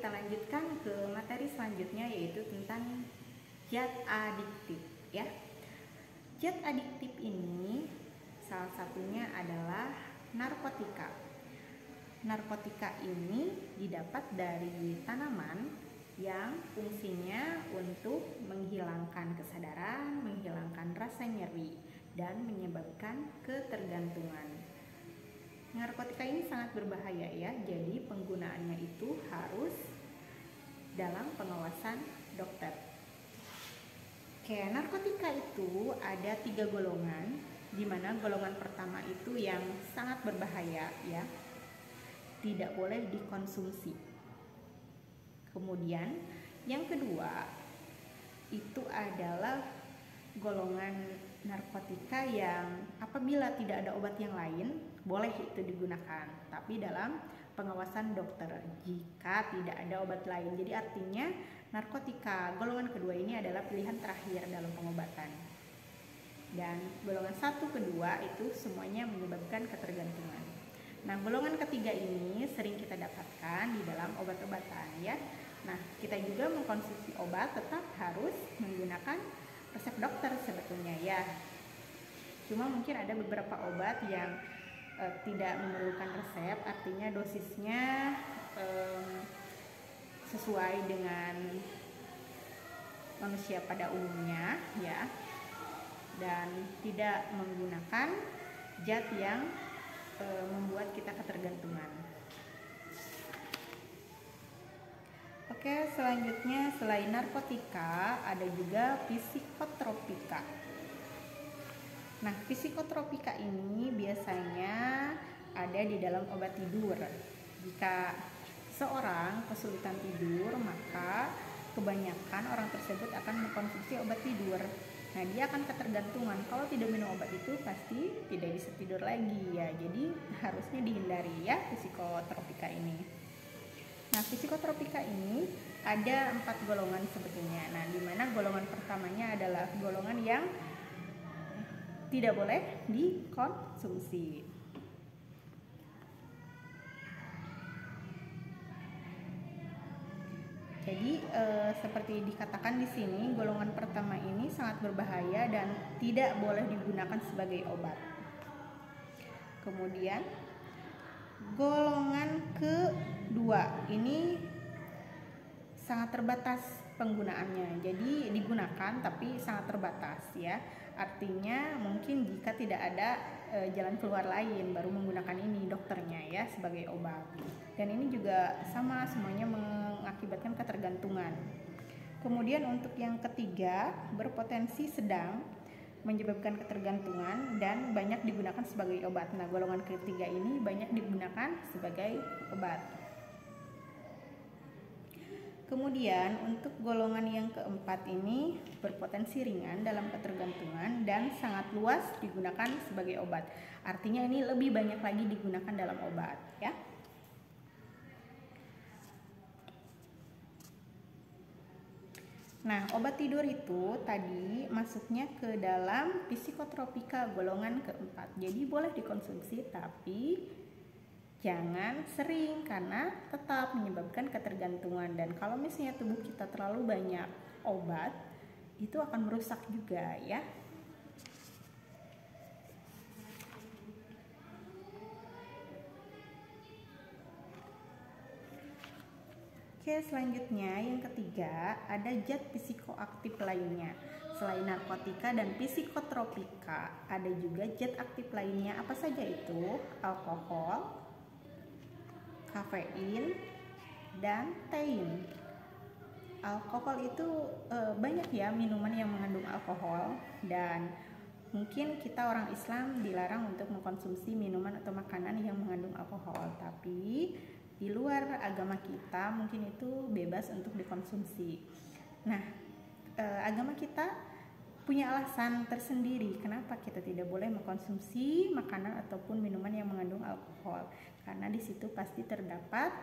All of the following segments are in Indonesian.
kita lanjutkan ke materi selanjutnya, yaitu tentang zat adiktif ya. Zat adiktif ini salah satunya adalah narkotika. Narkotika ini didapat dari tanaman yang fungsinya untuk menghilangkan kesadaran, menghilangkan rasa nyeri, dan menyebabkan ketergantungan. Narkotika ini sangat berbahaya ya, jadi penggunaannya itu harus dalam pengawasan dokter. Oke, narkotika itu ada 3 golongan, di mana golongan pertama itu yang sangat berbahaya ya, tidak boleh dikonsumsi. Kemudian yang kedua itu adalah golongan narkotika yang apabila tidak ada obat yang lain boleh itu digunakan, tapi dalam pengawasan dokter jika tidak ada obat lain. Jadi artinya narkotika golongan kedua ini adalah pilihan terakhir dalam pengobatan. Dan golongan 1, kedua itu semuanya menyebabkan ketergantungan. Nah, golongan ketiga ini sering kita dapatkan di dalam obat-obatan ya. Nah, kita juga mengkonsumsi obat tetap harus menggunakan resep dokter sebetulnya ya. Cuma mungkin ada beberapa obat yang tidak memerlukan resep, artinya dosisnya sesuai dengan manusia pada umumnya ya, dan tidak menggunakan zat yang membuat kita ketergantungan. Oke, selanjutnya selain narkotika ada juga psikotropika. Nah, psikotropika ini biasanya ada di dalam obat tidur. Jika seorang kesulitan tidur, maka kebanyakan orang tersebut akan mengkonsumsi obat tidur. Nah, dia akan ketergantungan. Kalau tidak minum obat itu pasti tidak bisa tidur lagi ya. Jadi harusnya dihindari ya psikotropika ini. Nah, psikotropika ini ada 4 golongan sebetulnya. Nah, di mana golongan pertamanya adalah golongan yang tidak boleh dikonsumsi. Jadi seperti dikatakan di sini, golongan pertama ini sangat berbahaya dan tidak boleh digunakan sebagai obat. Kemudian golongan kedua ini sangat terbatas penggunaannya. Jadi digunakan tapi sangat terbatas ya. Artinya mungkin jika tidak ada jalan keluar lain baru menggunakan ini dokternya ya sebagai obat. Dan ini juga sama, semuanya mengakibatkan ketergantungan. Kemudian untuk yang ketiga, berpotensi sedang, menyebabkan ketergantungan dan banyak digunakan sebagai obat. Nah, golongan ketiga ini banyak digunakan sebagai obat. Kemudian untuk golongan yang keempat ini berpotensi ringan dalam ketergantungan dan sangat luas digunakan sebagai obat. Artinya ini lebih banyak lagi digunakan dalam obat ya. Nah, obat tidur itu tadi masuknya ke dalam psikotropika golongan keempat. Jadi boleh dikonsumsi tapi jangan sering karena tetap menyebabkan ketergantungan. Dan kalau misalnya tubuh kita terlalu banyak obat, itu akan merusak juga ya. Oke, selanjutnya yang ketiga ada zat psikoaktif lainnya. Selain narkotika dan psikotropika, ada juga zat aktif lainnya. Apa saja itu? Alkohol, kafein, dan tein. Alkohol itu banyak ya minuman yang mengandung alkohol, dan mungkin kita orang Islam dilarang untuk mengkonsumsi minuman atau makanan yang mengandung alkohol. Tapi di luar agama kita mungkin itu bebas untuk dikonsumsi. Nah, agama kita punya alasan tersendiri kenapa kita tidak boleh mengkonsumsi makanan ataupun minuman yang mengandung alkohol. Karena di situ pasti terdapat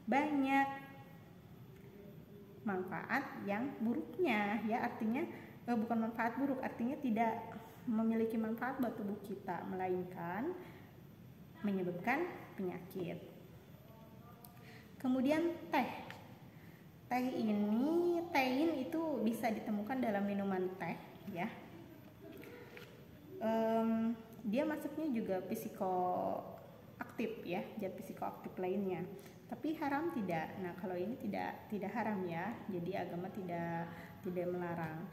banyak manfaat yang buruknya ya, artinya bukan manfaat buruk, artinya tidak memiliki manfaat buat tubuh kita, melainkan menyebabkan penyakit. Kemudian teh. Teh ini, tein itu bisa ditemukan dalam minuman teh ya. Dia masuknya juga psikoaktif ya, zat psikoaktif lainnya. Tapi haram tidak. Nah, kalau ini tidak haram ya. Jadi agama tidak melarang.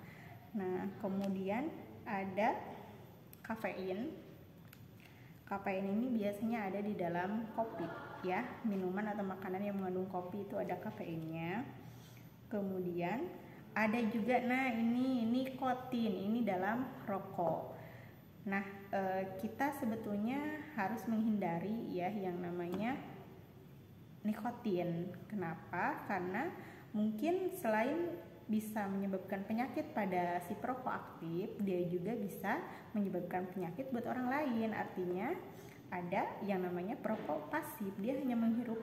Nah, kemudian ada kafein. Kafein ini biasanya ada di dalam kopi ya. Minuman atau makanan yang mengandung kopi itu ada kafeinnya. Kemudian ada juga ini nikotin, ini dalam rokok. Nah, kita sebetulnya harus menghindari ya yang namanya nikotin. Kenapa? Karena mungkin selain bisa menyebabkan penyakit pada si perokok aktif, dia juga bisa menyebabkan penyakit buat orang lain. Artinya ada yang namanya perokok pasif, dia hanya menghirup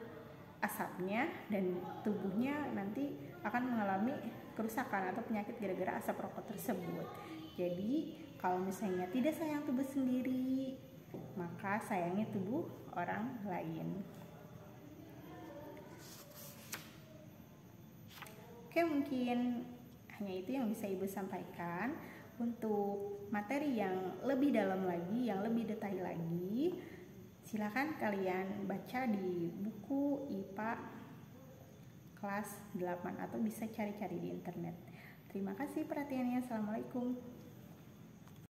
asapnya dan tubuhnya nanti akan mengalami kerusakan atau penyakit gara-gara asap rokok tersebut. Jadi kalau misalnya tidak sayang tubuh sendiri, maka sayangi tubuh orang lain. Oke, mungkin hanya itu yang bisa Ibu sampaikan. Untuk materi yang lebih dalam lagi, yang lebih detail lagi, silakan kalian baca di buku IPA kelas 8 atau bisa cari-cari di internet. Terima kasih perhatiannya. Assalamualaikum.